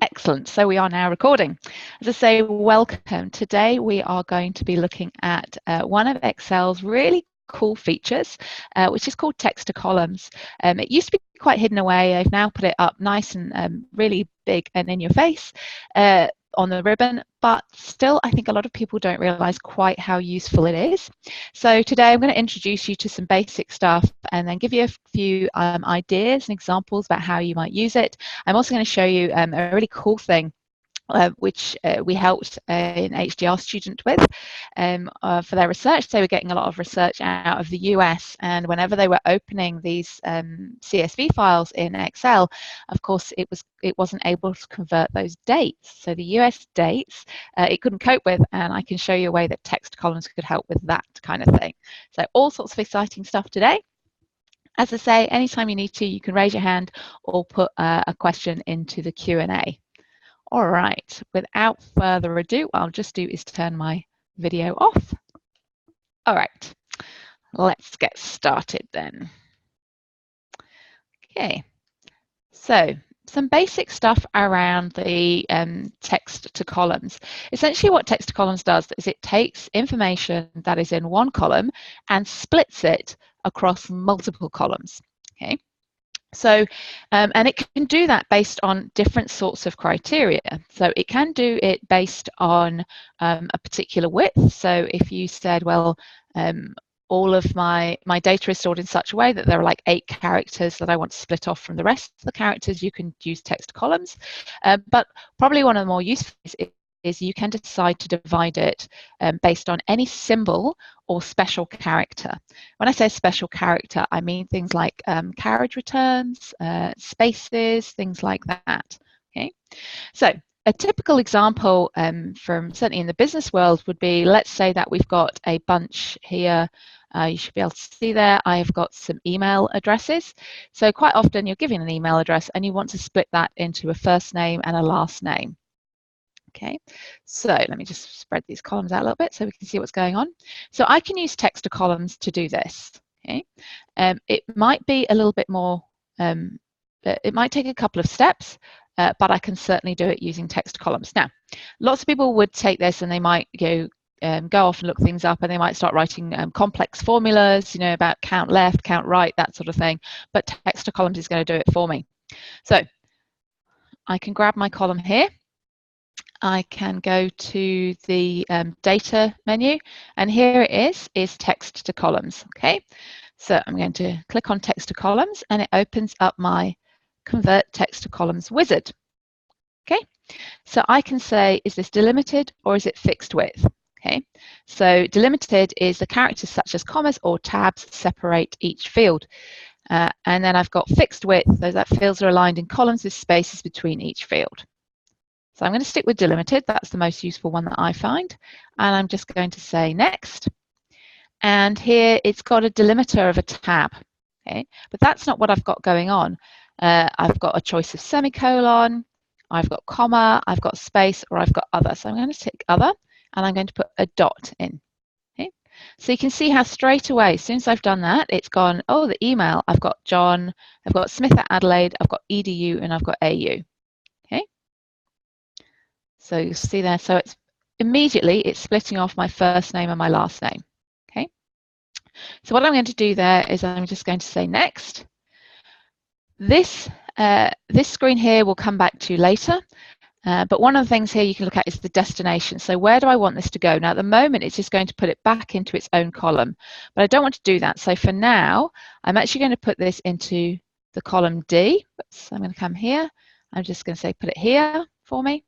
Excellent. So we are now recording. As I say, welcome. Today we are going to be looking at one of Excel's really cool features, which is called text to columns. It used to be quite hidden away. I've now put it up nice and really big and in your face on the ribbon, but still I think a lot of people don't realize quite how useful it is. So today I'm going to introduce you to some basic stuff and then give you a few ideas and examples about how you might use it. I'm also going to show you a really cool thing which we helped an HDR student with for their research. They were getting a lot of research out of the US, and whenever they were opening these CSV files in Excel, of course it wasn't able to convert those dates. So the US dates it couldn't cope with, and I can show you a way that text columns could help with that kind of thing. So all sorts of exciting stuff today. As I say, anytime you need to, you can raise your hand or put a question into the Q&A. All right, without further ado, what I'll just do is turn my video off. All right, let's get started then. Okay, so some basic stuff around the text to columns. Essentially what text to columns does is it takes information that is in one column and splits it across multiple columns. Okay. So, and it can do that based on different sorts of criteria. So it can do it based on a particular width. So if you said, well, all of my data is stored in such a way that there are like 8 characters that I want to split off from the rest of the characters, you can use text columns. But probably one of the more useful is you can decide to divide it based on any symbol or special character. When I say special character, I mean things like carriage returns, spaces, things like that. Okay, so a typical example from certainly in the business world would be, let's say that we've got a bunch here. You should be able to see there, I've got some email addresses. So quite often you're given an email address and you want to split that into a first name and a last name. Okay, so let me just spread these columns out a little bit so we can see what's going on. So I can use text to columns to do this. Okay, it might be a little bit more, it might take a couple of steps, but I can certainly do it using text to columns. Now, lots of people would take this and they might go off and look things up, and they might start writing complex formulas, you know, about count left, count right, that sort of thing. But text to columns is going to do it for me. So I can grab my column here. I can go to the data menu, and here it is text to columns. Okay, so I'm going to click on text to columns and it opens up my convert text to columns wizard. Okay, so I can say, is this delimited or is it fixed width? Okay, so delimited is the characters such as commas or tabs separate each field. And then I've got fixed width, those fields are aligned in columns with spaces between each field. So I'm going to stick with delimited, that's the most useful one that I find. And I'm just going to say next. And here it's got a delimiter of a tab. Okay, but that's not what I've got going on. I've got a choice of semicolon, I've got comma, I've got space, or I've got other. So I'm going to tick other, and I'm going to put a dot in. Okay, so you can see how straight away, as soon as I've done that, it's gone, oh, the email, I've got John, I've got Smith at Adelaide, I've got EDU, and I've got AU. So you see there, so it's immediately it's splitting off my first name and my last name. Okay. So what I'm going to do there is I'm just going to say next. This screen here will come back to later, but one of the things here you can look at is the destination. So where do I want this to go? Now at the moment it's just going to put it back into its own column, but I don't want to do that. So for now I'm actually going to put this into the column D. Oops, I'm going to come here. I'm just going to say put it here for me.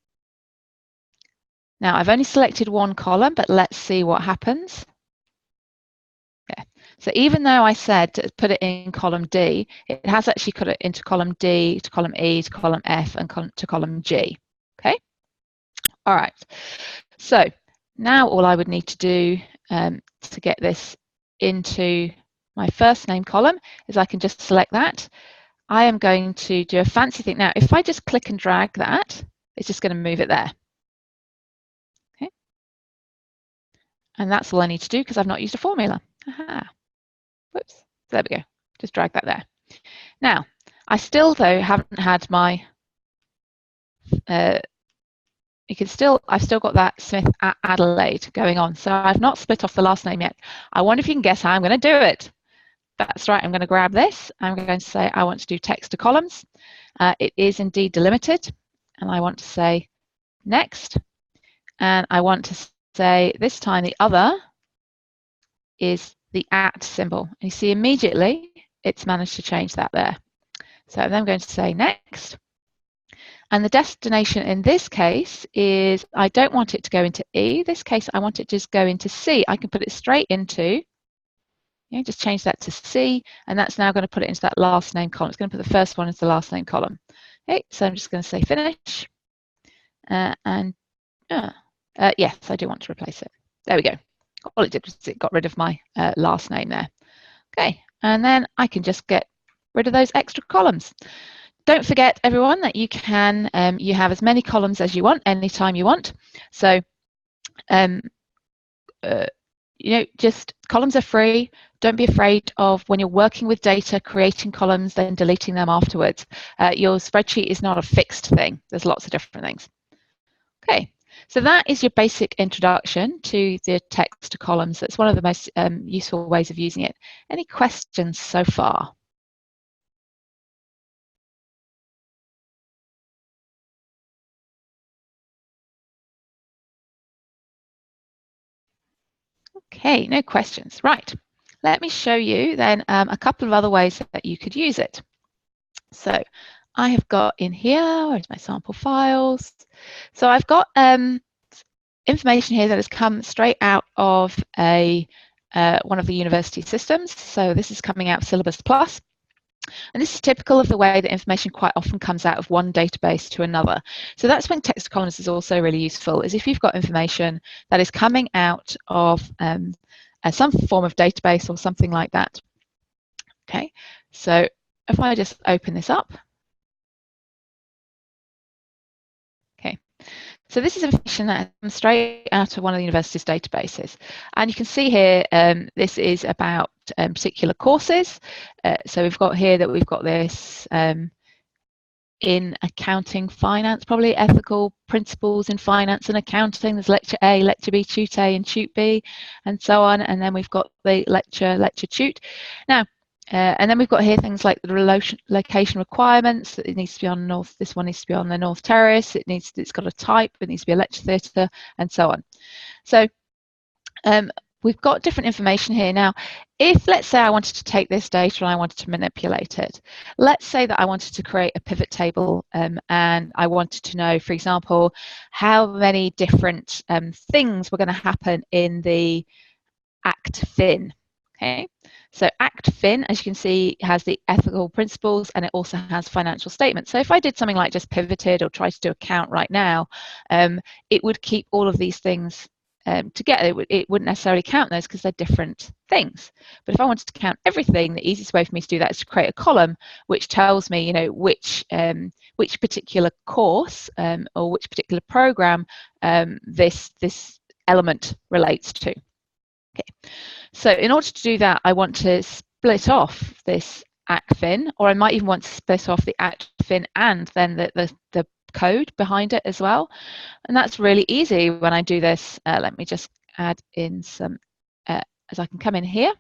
Now I've only selected one column, but let's see what happens. Okay. So even though I said to put it in column D, it has actually put it into column D, to column E, to column F, and to column G. Okay. All right. So now all I would need to do to get this into my first name column is I can just select that. I am going to do a fancy thing. Now, if I just click and drag that, it's just going to move it there. And that's all I need to do because I've not used a formula. Aha. Whoops. There we go. Just drag that there. Now, I still, though, haven't had my you can still, I've still got that Smith at Adelaide going on. So I've not split off the last name yet. I wonder if you can guess how I'm going to do it. That's right, I'm going to grab this. I'm going to say I want to do text to columns. It is indeed delimited. And I want to say next. And I want to say this time the other is the at symbol. And you see immediately it's managed to change that there. So then I'm going to say next. And the destination in this case is, I don't want it to go into E. This case, I want it to just go into C. I can put it straight into, just change that to C, and that's now going to put it into that last name column. It's going to put the first one into the last name column. Okay, so I'm just going to say finish. Yes, I do want to replace it. There we go. All it did was it got rid of my last name there. Okay, and then I can just get rid of those extra columns. Don't forget, everyone, that you can you have as many columns as you want anytime you want. So just columns are free. Don't be afraid of, when you're working with data, creating columns, then deleting them afterwards. Your spreadsheet is not a fixed thing. There's lots of different things. Okay, so that is your basic introduction to the text to columns. That's one of the most useful ways of using it. Any questions so far? Okay, no questions. Right, let me show you then a couple of other ways that you could use it. So I have got in here, where's my sample files? So I've got information here that has come straight out of one of the university systems. So this is coming out of Syllabus Plus. And this is typical of the way that information quite often comes out of one database to another. So that's when text to columns is also really useful, is if you've got information that is coming out of some form of database or something like that. Okay, so if I just open this up. Okay, so this is information that comes straight out of one of the university's databases. And you can see here, this is about particular courses. So we've got here that we've got this in accounting, finance, probably ethical principles in finance and accounting. There's lecture A, lecture B, tute A and tute B, and so on. And then we've got the lecture tute. Now, and then we've got here things like the location requirements. It needs to be on North. This one needs to be on the North Terrace. It's got a type. It needs to be a lecture theatre, and so on. So we've got different information here. Now, if let's say I wanted to take this data and I wanted to manipulate it, let's say that I wanted to create a pivot table and I wanted to know, for example, how many different things were going to happen in the Act Fin. Okay, so Act Fin, as you can see, has the ethical principles and it also has financial statements. So if I did something like just pivoted or tried to do a count right now, it would keep all of these things together. It wouldn't necessarily count those because they're different things. But if I wanted to count everything, the easiest way for me to do that is to create a column which tells me, which particular course or which particular program this element relates to. Okay, so in order to do that, I want to split off this ActFin, or I might even want to split off the ActFin and then the code behind it as well. And that's really easy when I do this. Let me just add in some, as I can come in here,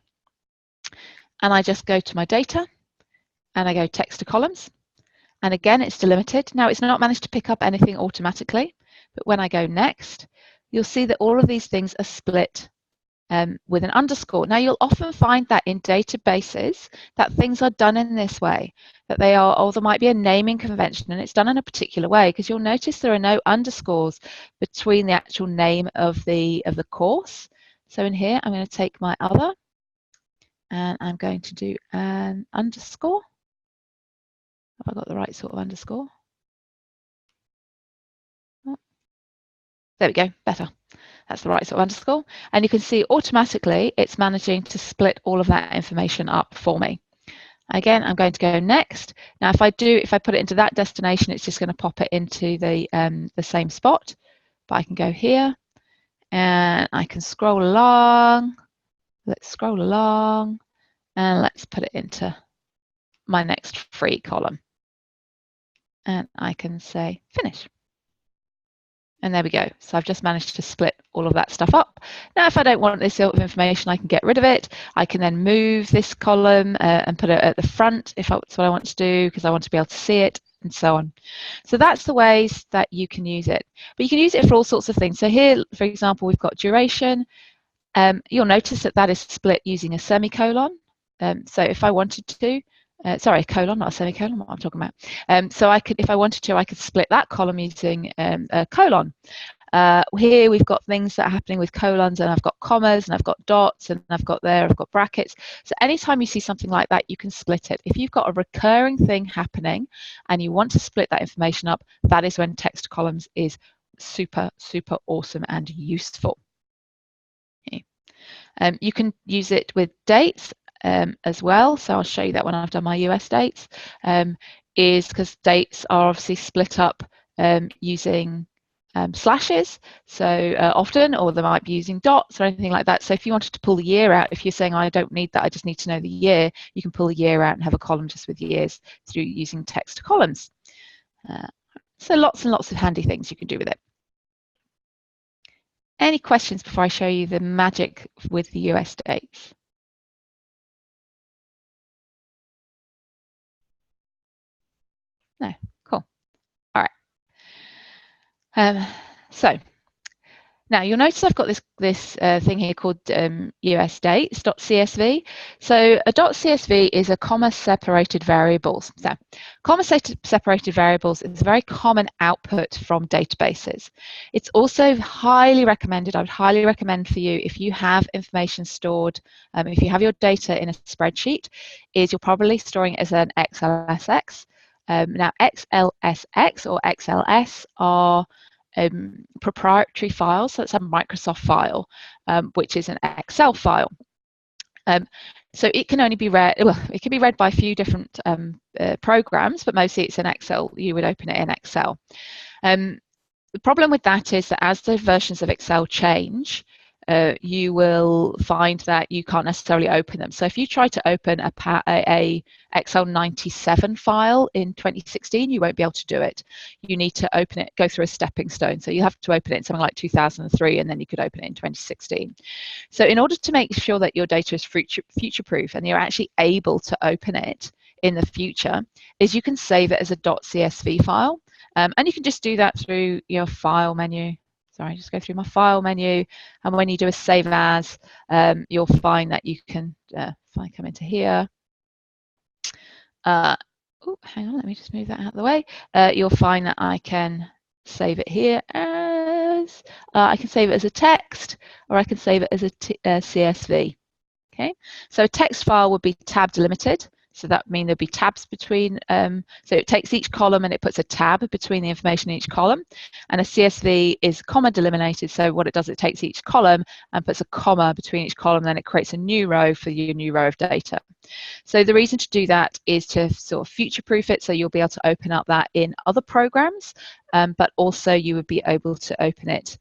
and I just go to my data, and I go text to columns. And again, it's delimited. Now, it's not managed to pick up anything automatically, but when I go next, you'll see that all of these things are split with an underscore. Now, you'll often find that in databases that things are done in this way, that they are, or there might be a naming convention and it's done in a particular way, because you'll notice there are no underscores between the actual name of the course. So in here, I'm going to take my other and I'm going to do an underscore. Have I got the right sort of underscore? Oh, there we go, better. That's the right sort of underscore. And you can see automatically it's managing to split all of that information up for me. Again, I'm going to go next. Now, if I put it into that destination, it's just going to pop it into the same spot. But I can go here and I can scroll along. Let's scroll along and let's put it into my next free column. And I can say finish. And there we go. So I've just managed to split all of that stuff up. Now, if I don't want this sort of information, I can get rid of it. I can then move this column and put it at the front if that's what I want to do, because I want to be able to see it, and so on. So that's the ways that you can use it. But you can use it for all sorts of things. So here, for example, we've got duration. You'll notice that that is split using a semicolon. So if I wanted to, sorry, a colon, not a semicolon, what I'm talking about. So I could, if I wanted to, I could split that column using a colon. Here we've got things that are happening with colons, and I've got commas, and I've got dots, and I've got brackets. So anytime you see something like that, you can split it. If you've got a recurring thing happening and you want to split that information up, that is when text columns is super, super awesome and useful. Okay. You can use it with dates as well. So I'll show you that when I've done my US dates, is because dates are obviously split up using slashes, so often, or they might be using dots or anything like that. So if you wanted to pull the year out, if you're saying, I don't need that, I just need to know the year, you can pull the year out and have a column just with years through using text columns. So lots and lots of handy things you can do with it. Any questions before I show you the magic with the US dates? No, cool. All right. So now you'll notice I've got this thing here called US dates.csv. So a .csv is a comma separated variables. So comma separated variables is a very common output from databases. It's also highly recommended, I would highly recommend for you, if you have information stored, if you have your data in a spreadsheet, is you're probably storing it as an XLSX. Now XLSX or XLS are proprietary files, so it's a Microsoft file, which is an Excel file. So it can only be read, well, it can be read by a few different programs, but mostly it's in Excel. You would open it in Excel. The problem with that is that as the versions of Excel change, you will find that you can't necessarily open them. So if you try to open a Excel 97 file in 2016, you won't be able to do it. You need to open it, go through a stepping stone. So you have to open it in something like 2003, and then you could open it in 2016. So in order to make sure that your data is future-proof and you're actually able to open it in the future, is you can save it as a .csv file. And you can just do that through your file menu. Sorry, just go through my file menu, and when you do a save as, you'll find that you can, if I come into here, oh, hang on, let me just move that out of the way. You'll find that I can save it here as, I can save it as a text, or I can save it as a CSV. Okay, so a text file would be tab delimited. So that means there'll be tabs between, so it takes each column and it puts a tab between the information in each column. And a CSV is comma delimited. So what it does, it takes each column and puts a comma between each column, then it creates a new row for your new row of data. So the reason to do that is to sort of future-proof it, so you'll be able to open up that in other programs, but also you would be able to open it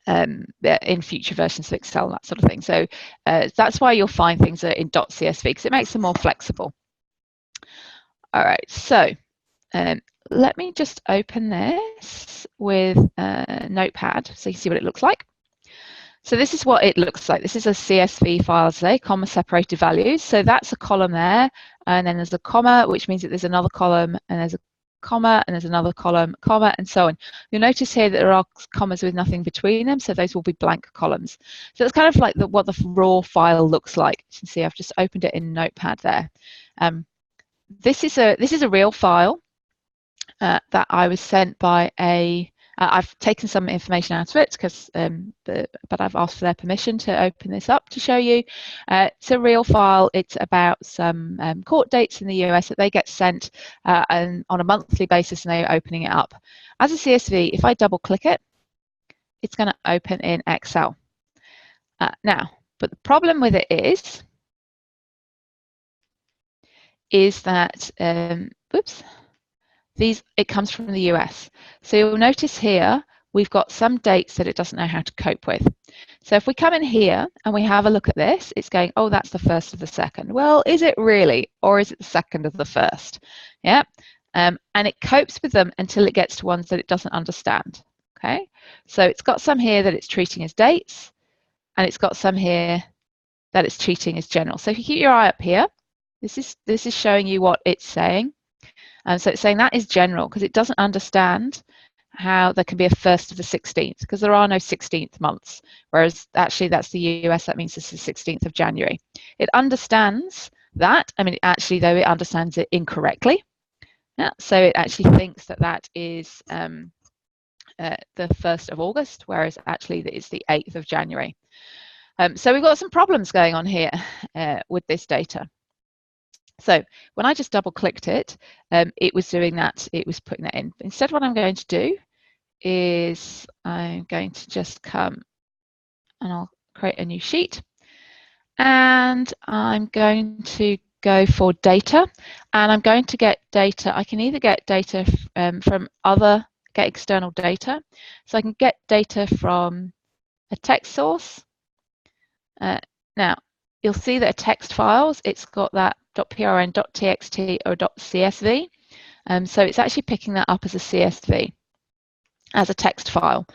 in future versions of Excel, that sort of thing. So that's why you'll find things are in .csv, because it makes them more flexible. All right, so let me just open this with Notepad so you can see what it looks like. So this is what it looks like. This is a CSV file today, comma separated values. So that's a column there, and then there's a comma, which means that there's another column, and there's a comma, and there's another column, comma, and so on. You'll notice here that there are commas with nothing between them, so those will be blank columns. So it's kind of like what the raw file looks like. You can see I've just opened it in Notepad there. This is a real file that I was sent by a. I've taken some information out of it because, but I've asked for their permission to open this up to show you. It's a real file. It's about some court dates in the US that they get sent and on a monthly basis, and they're opening it up. As a CSV, if I double click it, it's going to open in Excel. Now, but the problem with it is that, whoops. It comes from the US. So you'll notice here, we've got some dates that it doesn't know how to cope with. So if we come in here and we have a look at this, it's going, oh, that's the 1st of the 2nd. Well, is it really? Or is it the 2nd of the 1st? Yeah. And it copes with them until it gets to ones that it doesn't understand. Okay, so it's got some here that it's treating as dates, and it's got some here that it's treating as general. So if you keep your eye up here, this is showing you what it's saying. And so it's saying that is general because it doesn't understand how there can be a 1st of the 16th, because there are no 16th months, whereas actually that's the US, that means it's the 16th of January. It understands that, I mean, actually, though, it understands it incorrectly. Yeah, so it actually thinks that that is the 1st of August, whereas actually it's the 8th of January. So we've got some problems going on here with this data. So when I just double clicked it, it was doing that, it was putting that in. Instead, what I'm going to do is I'm going to just come and I'll create a new sheet, and I'm going to go for data, and I'm going to get data. I can either get data from get external data, so I can get data from a text source. Now you'll see that a text files, it's got that .prn, .txt or .csv, so it's actually picking that up as a CSV, as a text file.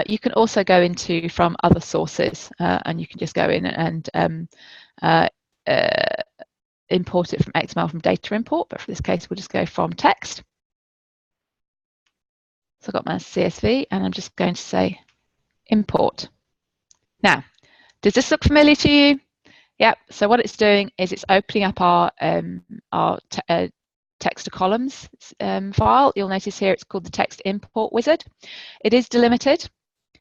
You can also go into from other sources, and you can just go in and import it from XML from data import, but for this case we'll just go from text. So I've got my CSV and I'm just going to say import. Now, does this look familiar to you? Yep, so what it's doing is it's opening up our text to columns file. You'll notice here it's called the text import wizard. It is delimited,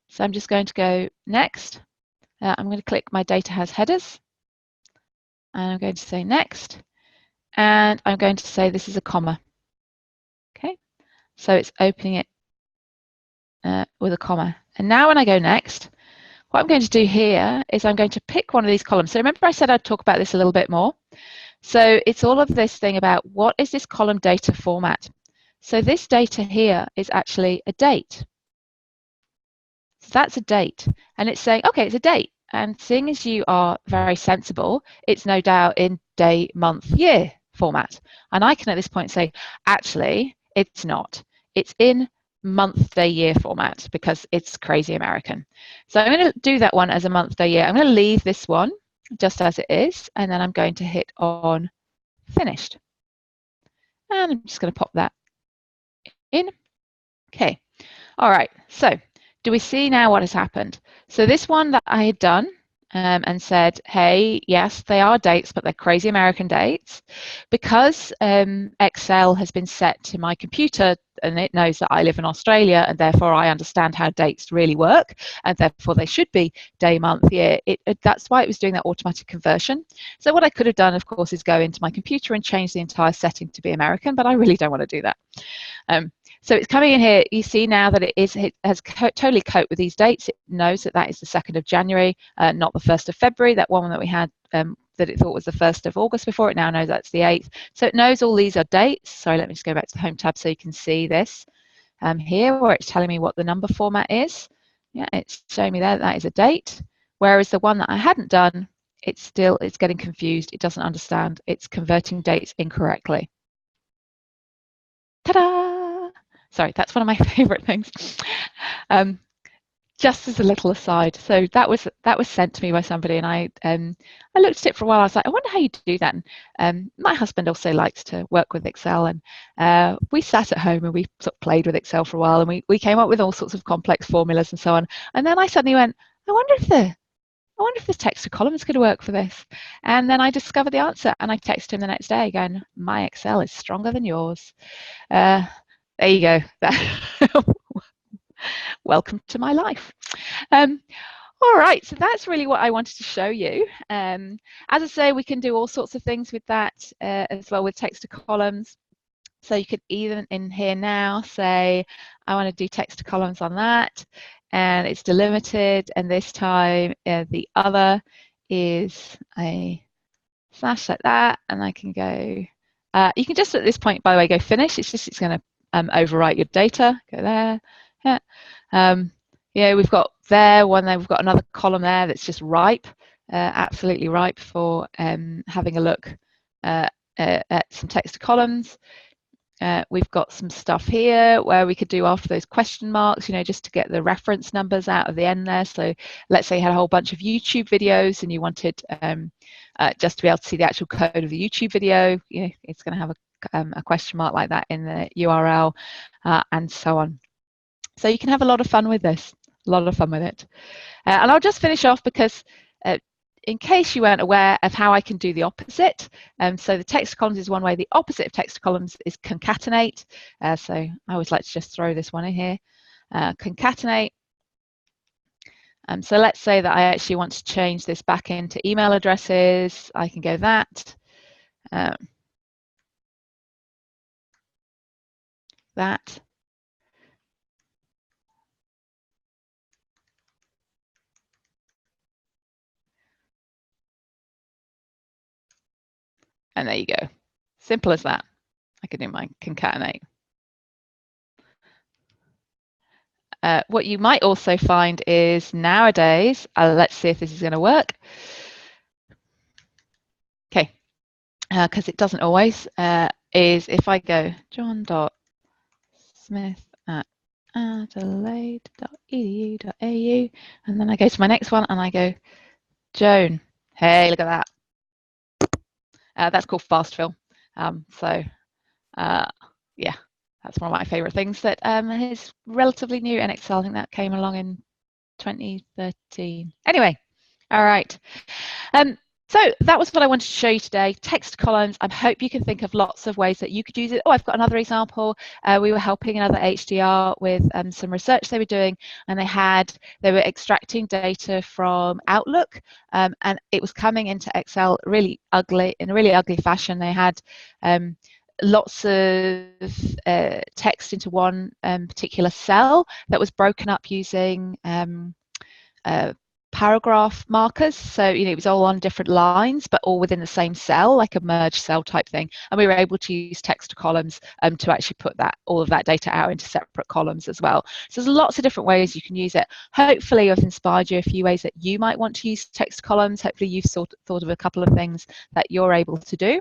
so I'm just going to go next. I'm going to click my data has headers, and I'm going to say next, and I'm going to say this is a comma. Okay, so it's opening it with a comma. And now when I go next, what I'm going to do here is I'm going to pick one of these columns. So remember I said I'd talk about this a little bit more. So it's all of this thing about what is this column data format. So this data here is actually a date. So that's a date. And it's saying, okay, it's a date. And seeing as you are very sensible, it's no doubt in day, month, year format. And I can at this point say, actually, it's not. It's in month, day, year format because it's crazy American. So I'm going to do that one as a month, day, year. I'm going to leave this one just as it is, and then I'm going to hit on finished. And I'm just going to pop that in. Okay. All right. So do we see now what has happened? So this one that I had done and said, hey, yes, they are dates, but they're crazy American dates. Because Excel has been set to my computer and it knows that I live in Australia and therefore I understand how dates really work and therefore they should be day, month, year. That's why it was doing that automatic conversion. So what I could have done, of course, is go into my computer and change the entire setting to be American, but I really don't want to do that. So it's coming in here. You see now that it has totally coped with these dates. It knows that that is the 2nd of January, not the 1st of February, that one that we had that it thought was the 1st of August before. It now knows that's the 8th. So it knows all these are dates. Sorry, let me just go back to the Home tab so you can see this here where it's telling me what the number format is. Yeah, it's showing me there that is a date. Whereas the one that I hadn't done, it's getting confused. It doesn't understand. It's converting dates incorrectly. Ta-da! Sorry, that's one of my favorite things. Just as a little aside, so that was sent to me by somebody, and I looked at it for a while. I was like, I wonder how you do that. And my husband also likes to work with Excel, and we sat at home and we sort of played with Excel for a while, and we came up with all sorts of complex formulas and so on. And then I suddenly went, I wonder if this text to column is going to work for this. And then I discovered the answer, and I texted him the next day going, my Excel is stronger than yours. There you go. Welcome to my life. All right, so that's really what I wanted to show you. As I say, we can do all sorts of things with that as well with text to columns. So you could even in here now say, I want to do text to columns on that, and it's delimited, and this time the other is a slash like that, and I can go, you can just at this point, by the way, go finish. It's going to overwrite your data. Go there. Yeah, we've got there one there. We've got another column there that's just ripe, absolutely ripe for having a look at some text to columns. We've got some stuff here where we could do after those question marks, you know, just to get the reference numbers out of the end there. So let's say you had a whole bunch of YouTube videos and you wanted just to be able to see the actual code of the YouTube video, you know, it's going to have a question mark like that in the URL, and so on. So you can have a lot of fun with this, a lot of fun with it. And I'll just finish off because in case you weren't aware of how I can do the opposite. So the text columns is one way. The opposite of text columns is concatenate. So I always like to just throw this one in here. Concatenate. So let's say that I actually want to change this back into email addresses. I can go that. That. And there you go. Simple as that. I can do my concatenate. What you might also find is nowadays, let's see if this is going to work. Okay, because it doesn't always, is if I go john.smith@adelaide.edu.au, and then I go to my next one and I go Joan. Hey, look at that. That's called fast fill. Yeah, that's one of my favorite things that is relatively new in Excel. I think that came along in 2013. Anyway, all right. So that was what I wanted to show you today, text columns. I hope you can think of lots of ways that you could use it. Oh, I've got another example. We were helping another HDR with some research they were doing, and they were extracting data from Outlook, and it was coming into Excel in a really ugly fashion. They had lots of text into one particular cell that was broken up using paragraph markers. So, you know, it was all on different lines, but all within the same cell, like a merge cell type thing. And we were able to use text to columns to actually put all of that data out into separate columns as well. So there's lots of different ways you can use it. Hopefully I've inspired you a few ways that you might want to use text columns. Hopefully you've thought of a couple of things that you're able to do.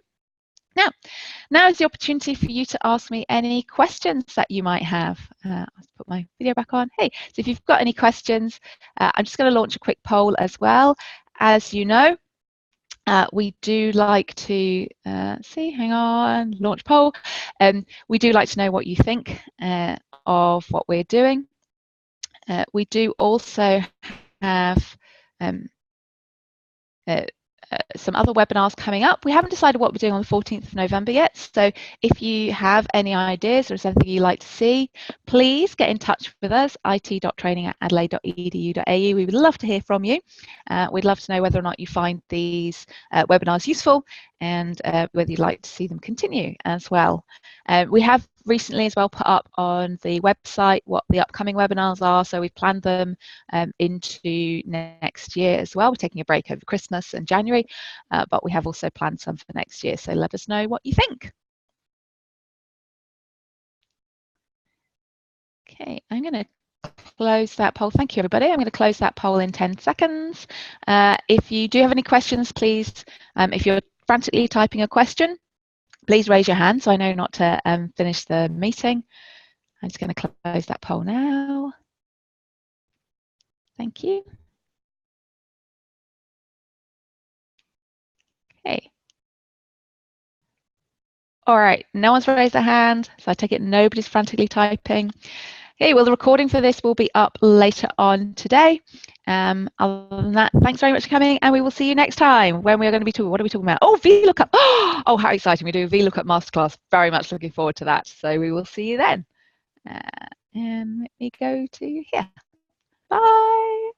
Now is the opportunity for you to ask me any questions that you might have. I'll put my video back on. Hey, so if you've got any questions, I'm just going to launch a quick poll as well. As you know, we do like to hang on, launch poll. We do like to know what you think of what we're doing. We do also have some other webinars coming up. We haven't decided what we're doing on the 14th of November yet, so if you have any ideas or something you'd like to see, please get in touch with us, it.training@adelaide.edu.au. We would love to hear from you. We'd love to know whether or not you find these webinars useful and whether you'd like to see them continue as well. We have recently as well put up on the website what the upcoming webinars are, so we've planned them into next year as well. We're taking a break over Christmas and January, but we have also planned some for next year, so let us know what you think. Okay, I'm going to close that poll. Thank you, everybody. I'm going to close that poll in 10 seconds. If you do have any questions, please, if you're frantically typing a question, please raise your hand so I know not to finish the meeting. I'm just going to close that poll now. Thank you. Okay. All right, no one's raised their hand, so I take it nobody's frantically typing. Okay, well, the recording for this will be up later on today. Other than that, thanks very much for coming, and we will see you next time when we're going to be talking. What are we talking about? Oh, VLOOKUP. Oh, how exciting. We do a VLOOKUP masterclass. Very much looking forward to that. So we will see you then. And let me go to here. Bye.